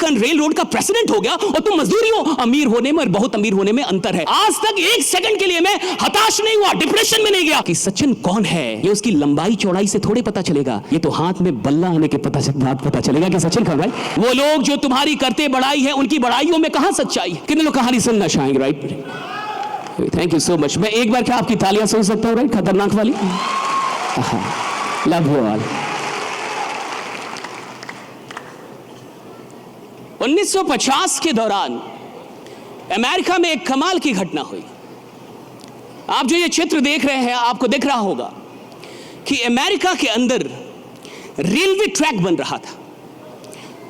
American rail road का president हो गया और तुम मजदूरी हो। अमीर होने में और बहुत अमीर होने में अंतर है। आज तक एक सेकंड के लिए मैं हताश नहीं हुआ, डिप्रेशन में नहीं गया कि सचिन कौन है। ये उसकी लंबाई चौड़ाई से थोड़े पता चलेगा, ये तो हाथ में बल्ला आने के पता चलेगा कि सचिन कौन। भाई वो लोग जो तुम्हारी करते बड़ाई है, उनकी बड़ाइयों में कहां सच्चाई है। कितने लोग कहानी सुनना चाहेंगे? Right, thank you so much. मैं एक बार क्या आपकी तालियां सुन सकता हूं? राइट, खतरनाक वाली। Love you all. 1950 के दौरान अमेरिका में एक कमाल की घटना हुई। आप जो ये चित्र देख रहे हैं, आपको दिख रहा होगा कि अमेरिका के अंदर रेलवे ट्रैक बन रहा था।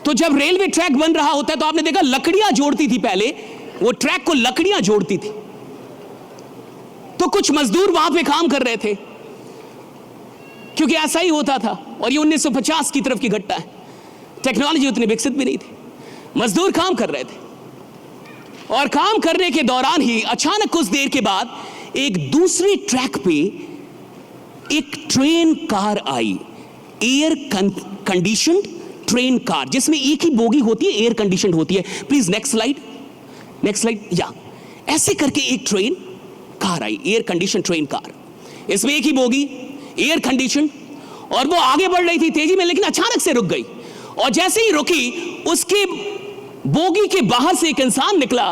तो जब रेलवे ट्रैक बन रहा होता है तो आपने देखा लकड़ियां जोड़ती थी, पहले वो ट्रैक को लकड़ियां जोड़ती थी। तो कुछ मजदूर वहां पे काम कर रहे थे, क्योंकि ऐसा ही होता था। और ये 1950 की तरफ की घटना है, टेक्नोलॉजी उतनी विकसित भी नहीं थी। मजदूर काम कर रहे थे और काम करने के दौरान ही अचानक कुछ देर के बाद एक दूसरी ट्रैक पे एक ट्रेन कार आई, एयर कंडीशनड ट्रेन कार, जिसमें एक ही बोगी होती है, एयर कंडीशनड होती है। Please next slide. या ऐसे करके एक ट्रेन कार आई, एयर कंडीशन ट्रेन कार, इसमें एक ही बोगी, एयर कंडीशन, और वो आगे बढ़ रही थी तेजी में, लेकिन अचानक से रुक गई। और जैसे ही रुकी, उसके बोगी के बाहर से एक इंसान निकला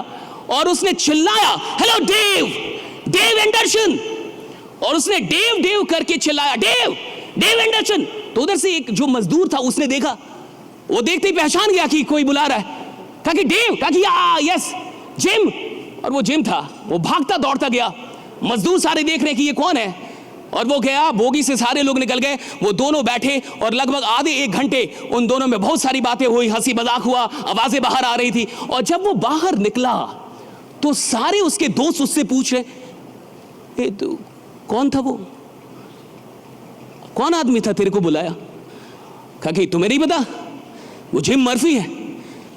और उसने चिल्लाया, हेलो डेव एंडरसन। और उसने डेव करके चिल्लाया, डेव एंडरसन। तो उधर से एक जो मजदूर था उसने देखा, वो देखते ही पहचान गया कि कोई बुला रहा है। कहा कि डेव, कहा कि यस जिम। और वो जिम था। वो भागता दौड़ता गया, मजदूर सारे देख रहे कि ये कौन है, और वो गया, बोगी से सारे लोग निकल गए, वो दोनों बैठे और लगभग आधे एक घंटे उन दोनों में बहुत सारी बातें हुई, हंसी मजाक हुआ, आवाजें बाहर आ रही थी। और जब वो बाहर निकला तो सारे उसके दोस्त उससे पूछ रहे, तो कौन था वो, कौन आदमी था तेरे को बुलाया? कहा कि तुम्हें नहीं पता, वो जिम मर्फी है।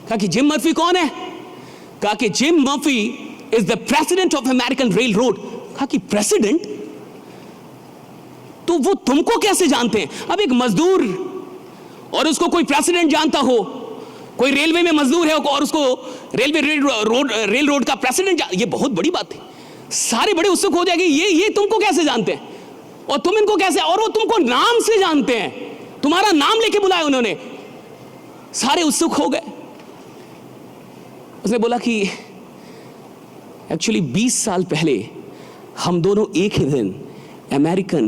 कहा कि जिम मर्फी कौन है? कहा कि gym Murphy is the president of American rail road. कहा कि प्रेसिडेंट? तो वो तुमको कैसे जानते हैं? अब एक मजदूर और उसको कोई प्रेसिडेंट जानता हो, कोई रेलवे में मजदूर है और उसको रेल रोड का प्रेसिडेंट, ये बहुत बड़ी बात है। सारे बड़े उत्सुक हो जाएंगे, ये तुमको कैसे जानते हैं और तुम इनको कैसे, और वो तुमको नाम से जानते हैं, तुम्हारा नाम लेके बुलाया उन्होंने। सारे उत्सुक हो गए। उसने बोला कि एक्चुअली 20 साल पहले हम दोनों एक ही दिन अमेरिकन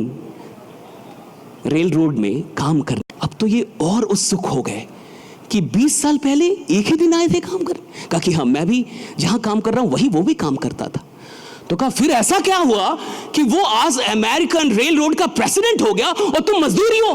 रेल रोड में काम कर। अब तो ये और उत्सुक हो गए कि 20 साल पहले एक ही दिन आए थे काम कर। कहा कि हाँ, मैं भी जहां काम कर रहा हूं वही वो भी काम करता था। तो कहा फिर ऐसा क्या हुआ कि वो आज अमेरिकन रेल रोड का प्रेसिडेंट हो गया और तुम मजदूरी हो?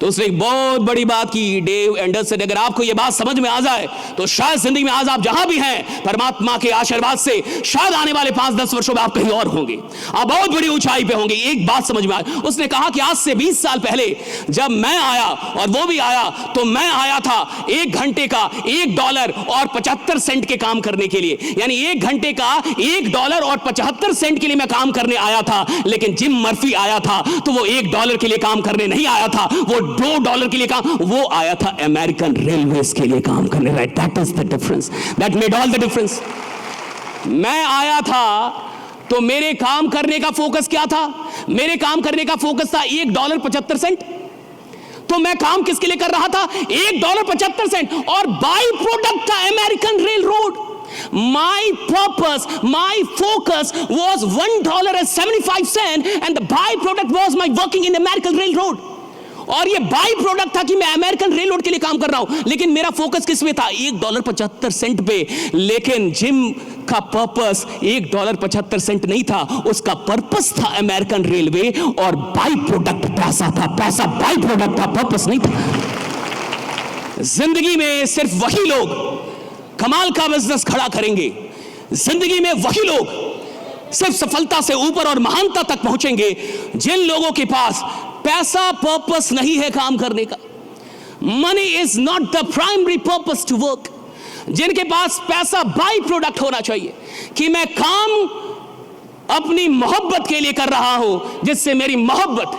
तो उसने एक बहुत बड़ी बात की, डेव एंडरसन। अगर आपको यह बात समझ में आ जाए तो शायद जिंदगी में आज आप जहां भी हैं, परमात्मा के आशीर्वाद से शायद आने वाले 5-10 वर्षों में आप कहीं और होंगे, आप बहुत बड़ी ऊंचाई पे होंगे। एक बात समझ में आई, उसने कहा कि आज से 20 साल पहले जब मैं आया और वो भी आया, तो मैं आया था 1 घंटे का $1.75 के काम करने के लिए, यानी 1 घंटे का $1.75 के लिए मैं काम करने आया था। लेकिन जिम मर्फी आया था तो वो $1 के लिए काम करने नहीं आया था, वो $2 के लिए काम, वो आया था अमेरिकन रेलवेज के लिए काम करने। Right, that is the difference, that made all the difference. मैं आया था तो मेरे काम करने का फोकस क्या था? मेरे काम करने का फोकस था $1.75। तो मैं काम किसके लिए कर रहा था? $1.75, और बाई प्रोडक्ट था American rail road. My purpose, my focus was $1.75, and the byproduct was my working in American Railroad. और ये बाई प्रोडक्ट था कि मैं अमेरिकन रेल रोड के लिए काम कर रहा हूं, लेकिन मेरा फोकस किस पे था? $1.75 पे। लेकिन जिम का पर्पस $1.75 नहीं था, उसका पर्पस था अमेरिकन रेलवे, और बाई प्रोडक्ट पैसा था। पैसा बाई प्रोडक्ट था, पर्पस नहीं था। जिंदगी में सिर्फ वही लोग कमाल का बिजनेस खड़ा करेंगे, जिंदगी में वही लोग सिर्फ सफलता से ऊपर और महानता तक पहुंचेंगे जिन लोगों के पास पैसा पर्पस नहीं है काम करने का। Money is not the primary purpose to work. जिनके पास पैसा बाई प्रोडक्ट होना चाहिए कि मैं काम अपनी मोहब्बत के लिए कर रहा हूं, जिससे मेरी मोहब्बत,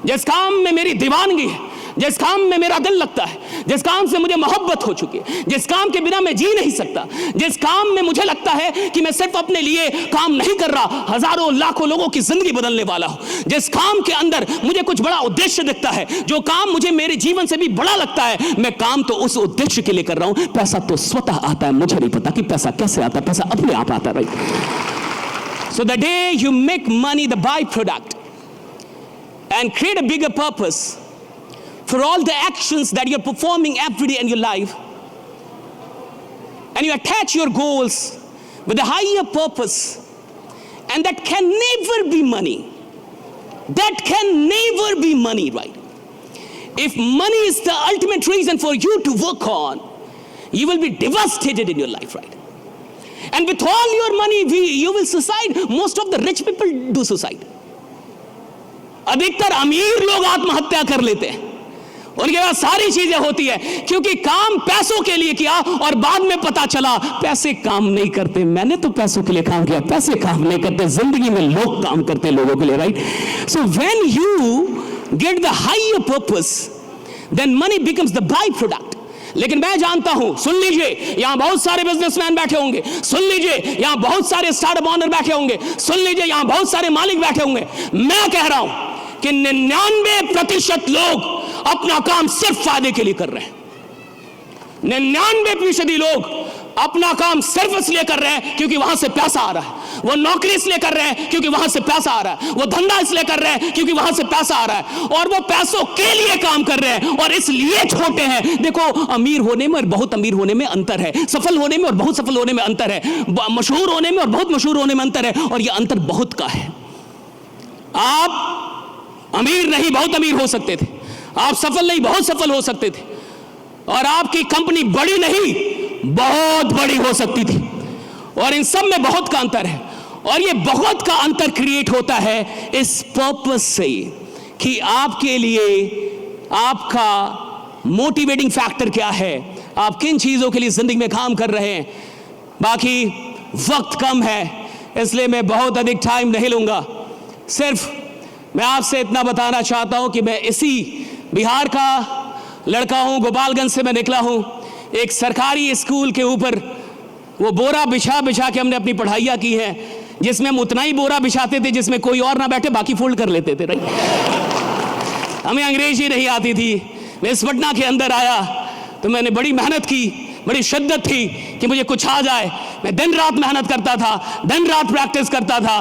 जिस काम में मेरी दीवानगी है, जिस काम में मेरा दिल लगता है, जिस काम से मुझे मोहब्बत हो चुकी है, जिस काम के बिना मैं जी नहीं सकता, जिस काम में मुझे लगता है कि मैं सिर्फ अपने लिए काम नहीं कर रहा, हजारों लाखों लोगों की जिंदगी बदलने वाला हूं, जिस काम के अंदर मुझे कुछ बड़ा उद्देश्य दिखता है, जो काम मुझे मेरे जीवन से भी बड़ा लगता है, मैं काम तो उस उद्देश्य के लिए कर रहा हूं। पैसा तो स्वतः आता है, मुझे नहीं पता कि पैसा कैसे आता है, पैसा अपने आप आता है, right? So the day you make money the by product and create a bigger purpose for all the actions that you're performing every day in your life, and you attach your goals with a higher purpose, and that can never be money. That can never be money, right? If money is the ultimate reason for you to work on, you will be devastated in your life, right? And with all your money, you will suicide. Most of the rich people do suicide. अधिकतर अमीर लोग आत्महत्या कर लेते हैं, उनके पास सारी चीजें होती है, क्योंकि काम पैसों के लिए किया और बाद में पता चला पैसे काम नहीं करते। मैंने तो पैसों के लिए काम किया, पैसे काम नहीं करते, जिंदगी में लोग काम करते लोगों के लिए, right? So when you get the higher purpose, then money becomes the by product. लेकिन मैं जानता हूं, सुन लीजिए, यहां बहुत सारे बिजनेसमैन बैठे होंगे, सुन लीजिए यहां बहुत सारे स्टार्टअप ओनर बैठे होंगे, सुन लीजिए यहां बहुत सारे मालिक बैठे होंगे। मैं कह रहा हूं कि 99% लोग अपना काम सिर्फ फायदे के लिए कर रहे हैं। 99% लोग अपना काम सिर्फ इसलिए कर रहे हैं क्योंकि वहां से पैसा आ रहा है। वो नौकरी इसलिए कर रहे हैं क्योंकि वहां से पैसा आ रहा है। वो धंधा इसलिए कर रहे हैं क्योंकि वहां से पैसा आ रहा है, और वो पैसों के लिए काम कर रहे हैं और इसलिए छोटे हैं। देखो, अमीर होने में और बहुत अमीर होने में अंतर है, सफल होने में और बहुत सफल होने में अंतर है, मशहूर होने में और बहुत मशहूर होने में अंतर है, और यह अंतर बहुत का है। आप अमीर नहीं बहुत अमीर हो सकते थे, आप सफल नहीं बहुत सफल हो सकते थे, और आपकी कंपनी बड़ी नहीं बहुत बड़ी हो सकती थी, और इन सब में बहुत का अंतर है। और ये बहुत का अंतर क्रिएट होता है इस पर्पस से कि आपके लिए आपका मोटिवेटिंग फैक्टर क्या है, आप किन चीजों के लिए जिंदगी में काम कर रहे हैं। बाकी वक्त कम है, इसलिए मैं बहुत अधिक टाइम नहीं लूंगा। सिर्फ मैं आपसे इतना बताना चाहता हूं कि मैं इसी बिहार का लड़का हूं, गोपालगंज से मैं निकला हूं। एक सरकारी स्कूल के ऊपर वो बोरा बिछा बिछा के हमने अपनी पढ़ाइयाँ की है, जिसमें हम उतना ही बोरा बिछाते थे जिसमें कोई और ना बैठे, बाकी फोल्ड कर लेते थे, राइट? हमें अंग्रेजी नहीं आती थी। मैं इस पटना के अंदर आया तो मैंने बड़ी मेहनत की, बड़ी शिद्दत थी कि मुझे कुछ आ जाए। मैं दिन रात मेहनत करता था, दिन रात प्रैक्टिस करता था,